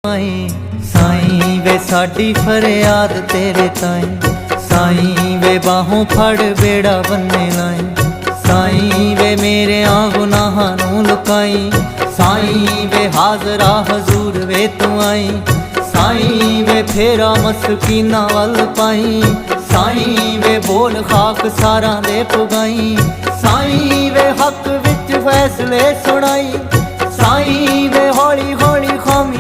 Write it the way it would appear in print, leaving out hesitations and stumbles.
साईं वे साडी फरियाद तेरे ताईं, साईं वे बाहों फड़ बेड़ा बन्ने लाई। साईं वे मेरे गुनाहां नूं लुकाई, साईं वे हाजरा हजूर वे तू आई। साईं वे फेरा मसकीना वल पाई, साईं वे बोल खाक सारा दे पुगाई। साईं वे हक विच फैसले सुनाई, साईं वे हौली हौली खामियां